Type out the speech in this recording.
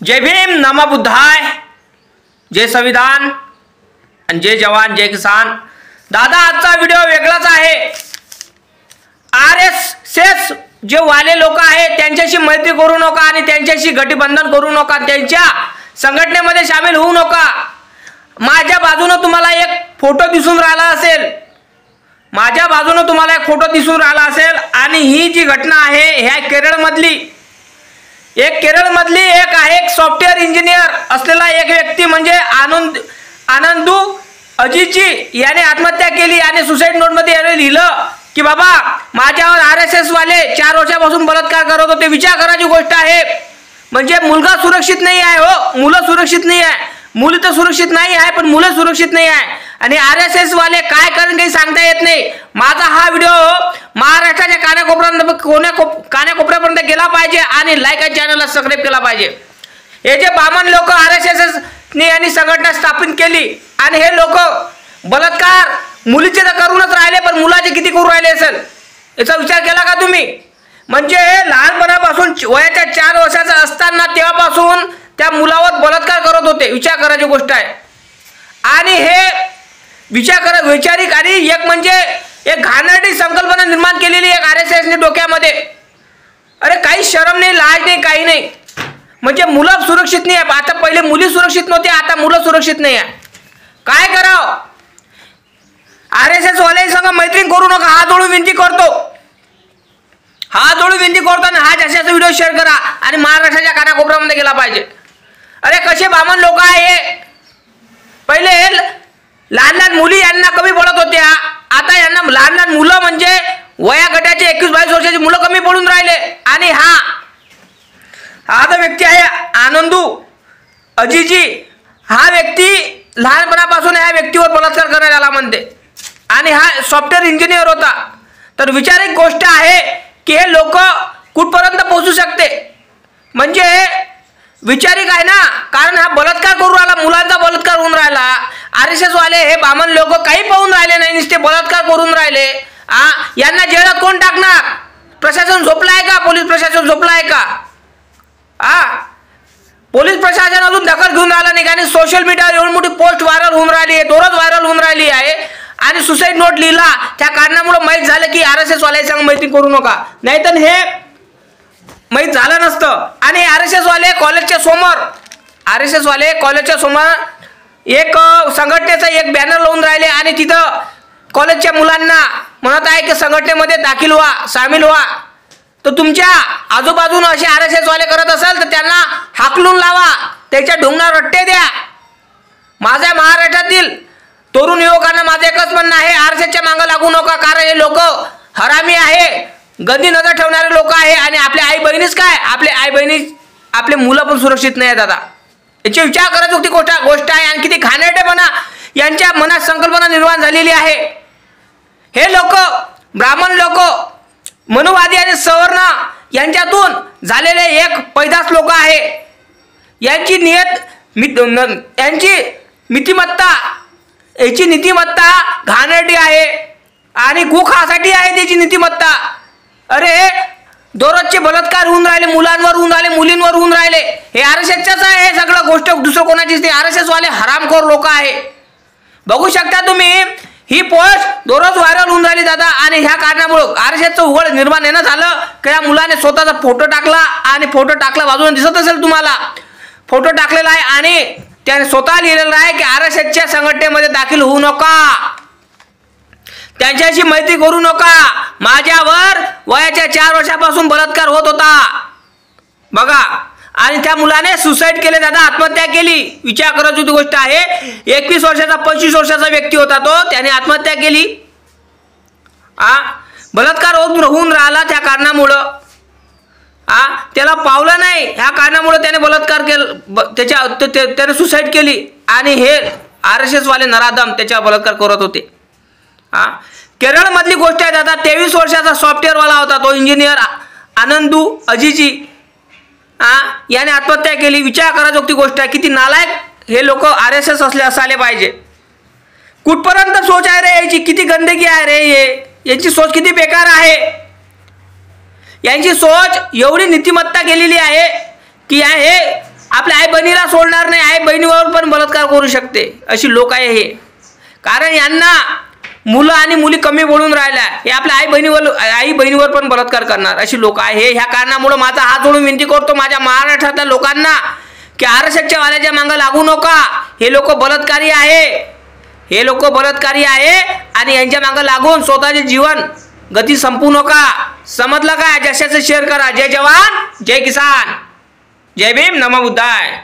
जय भीम, नमः बुद्धाय, जय संविधान आणि जय जवान जय किसान। दादा आजचा व्हिडिओ वेगळाच आहे। आरएसएस जे वाले लोक आहेत त्यांच्याशी मैत्री करू नका आणि त्यांच्याशी गठबंधन करू नका, त्यांच्या संघटनेमध्ये सामील होऊ नका। माझ्या बाजूने तुम्हाला एक फोटो दिसून राहिला असेल, माझ्या बाजूने तुम्हाला एक फोटो दिसून राहिला असेल आणि ही जी घटना आहे ह्या केरळमधली एक आहे सॉफ्टवेअर इंजिनियर असलेला एक व्यक्ती म्हणजे आनंदू अजीजी याने आत्महत्या केली आणि सुसाईड नोटमध्ये याने लिहिलं की बाबा माझ्यावर आरएसएस वाले 4 वर्षापासून बलात्कार करत होते। विचार करायची गोष्ट आहे। म्हणजे मुलगा सुरक्षित नाही आहे, हो मुलं सुरक्षित नाही आहे, मुली तर सुरक्षित नाही आहे पण मुलं सुरक्षित नाही आहे आणि आरएसएस वाले काय करून काही सांगता येत नाही। माझा हा व्हिडिओ महाराष्ट्राच्या कानाकोपऱ्यापर्यंत गेला पाहिजे आणि लाईक आणि चॅनलला सबस्क्राइब केला पाहिजे। हे जे बामण लोक आरएसएस ने यांनी संघटना स्थापित केली आणि हे लोक बलात्कार मुलीचे तर करूनच राहिले पण मुलाचे किती करू राहिले असेल याचा विचार केला का तुम्ही? म्हणजे लहानपणापासून वयाच्या 4 वर्षाचा असताना तेव्हापासून त्या मुलावर बलात्कार करत होते। विचार करायची गोष्ट आहे। आणि हे वैचारिक आणि एक म्हणजे एक घाणेरडी संकल्पना निर्माण केलेली एक आरएसएसने डोक्यामध्ये। अरे काही शरम नाही, लाज नाही, काही नाही। म्हणजे मुलं सुरक्षित नाही आहे। आता पहिले मुली सुरक्षित नव्हते, आता मुलं सुरक्षित नाही आहे। काय करावं? आरएसएस वाल्यांसंग मैत्री करू नका, हात जोडून विनंती करतो, हात जोडून विनंती करतो आणि हा जास्तीत व्हिडिओ शेअर करा आणि महाराष्ट्राच्या कानाकोपऱ्यामध्ये गेला पाहिजे। अरे कसे बामण लोक आहे, पहिले लहान लहान मुली यांना कमी पडत होत्या, आता यांना लहान लहान मुलं म्हणजे वया गटाचे 21-22 वर्षाची मुलं कमी पडून राहिले। आणि हा जो व्यक्ती आहे आनंदू अजीजी, हा व्यक्ती लहानपणापासून ह्या व्यक्तीवर बलात्कार करण्यात आला म्हणते आणि हा सॉफ्टवेअर इंजिनियर होता। तर विचारिक गोष्ट आहे की हे लोक कुठपर्यंत पोहोचू शकते, म्हणजे विचारिक आहे ना। कारण हा बलात्कार करून राहिला, मुलांचा बलात्कार होऊन राहिला। आरएसएस वाले हे बामण लोक काही पाहून राहिले नाही, नुसते बलात्कार करून राहिले। यांना जेलात कोण टाकणार? प्रशासन झोपला आहे का? पोलीस प्रशासन झोपला आहे का? पोलीस प्रशासन अजून दखल घेऊन राहिला नाही आणि सोशल मीडियावर एवढी मोठी पोस्ट व्हायरल होऊन राहिली आहे, दररोज व्हायरल होऊन राहिली आहे आणि सुसाईड नोट लिहिला त्या कारणामुळे माहीत झालं की आरएसएस वाल्यासंग मैत्री करू नका, नाहीतर हे माहीत झालं नसतं। आणि आरएसएस वाले कॉलेजच्या समोर एक संघटनेचा एक बॅनर लावून राहिले आणि तिथं कॉलेजच्या मुलांना म्हणत आहे की संघटनेमध्ये दाखल व्हा, सामील व्हा। तर तुमच्या आजूबाजूला असे आरएसएस वाले करत असाल तर त्यांना हाकलून लावा, त्याच्या ढोंगणावर रट्टे द्या। माझ्या महाराष्ट्रातील तरुण युवकांना माझं एकच म्हणणं आहे, आरएसएसच्या मागे लागू नका, कारण हे लोक हरामी आहे, गंदी नजर ठेवणारे लोक आहे आणि आपल्या आई बहिणीच काय, आपले मुलं पण सुरक्षित नाही आहे। दादा याची विचार करायची होती गोष्ट आहे आणि किती घाणेरडेपणा यांच्या मनात संकल्पना निर्माण झालेली आहे। हे लोक ब्राह्मण लोक, मनुवादी आणि सवर्ण यांच्यातून झालेले एक पैदास लोक आहे। यांची नीतिमत्ता घाणेरडी आहे आणि गुखासाठी आहे त्याची नीतिमत्ता। अरे दररोजचे बलात्कार होऊन राहिले, मुलांवर होऊन राहिले, मुलींवर होऊन राहिले, हे आरएसएसच्याच आहे हे सगळं गोष्ट, दुसरं कोणाचीच नाही। आरएसएस वाले हरामखोर लोक आहे। बघू शकता तुम्ही ही पोस्ट दररोज व्हायरल होऊन राहिली दादा आणि ह्या कारणामुळे आरएसएसचं उघड निर्माण येणं झालं की या मुलाने स्वतःचा फोटो टाकला आणि फोटो टाकला बाजूने दिसत असेल तुम्हाला, फोटो टाकलेला आहे आणि त्याने स्वतः लिहिलेलं आहे की आरएसएसच्या संघटनेमध्ये दाखल होऊ नका, त्यांच्याशी मैत्री करू नका, माझ्यावर वयाच्या 4 वर्षापासून बलात्कार होत होता बघा। आणि त्या मुलाने सुसाईड केले दादा, आत्महत्या केली। विचार करायची गोष्ट आहे, 21 वर्षाचा 25 वर्षाचा व्यक्ती होता तो, त्याने आत्महत्या केली। बलात्कार होऊन राहिला त्या कारणामुळं, त्याला पावलं नाही ह्या कारणामुळे त्याने बलात्कार केला, त्याने सुसाईड केली आणि हे आरएसएस वाले नराधम त्याच्यावर बलात्कार करत होते। केरळ मधली गोष्ट आहे दादा, 23 वर्षाचा सॉफ्टवेअर वाला होता तो इंजिनियर आनंदू अजीजी, याने आत्महत्या केली। विचार करायची गोष्ट आहे, किती नालायक हे लोक आरएसएस असायला पाहिजे। कुठपर्यंत सोच आहे रे याची, किती गंदगी आहे रे याची सोच, किती बेकार आहे यांची सोच। एवढी नीतिमत्ता गेलेली आहे की हे आपल्या आई बहिणीला सोडणार नाही, आई बहिणीवर पण बलात्कार करू शकते, अशी लोक आहे हे. कारण यांना मुलं आणि मुली कमी बोलून राहिल्या, हे आपल्या आई बहिणीवर पण बलात्कार करणार अशी लोक आहे. ह्या कारणामुळे माझा हात जोडून विनंती करतो माझ्या महाराष्ट्रातल्या लोकांना की आरक्षणच्या वाल्याच्या मागं लागू नका. हे लोक बलात्कारी आहे, आणि यांच्या मागं लागून स्वतःचे जीवन गती संपू नका. समजलं काय? जास्तीत शेअर करा. जय जवान जय किसान, जय भीम, नमो बुद्धाय.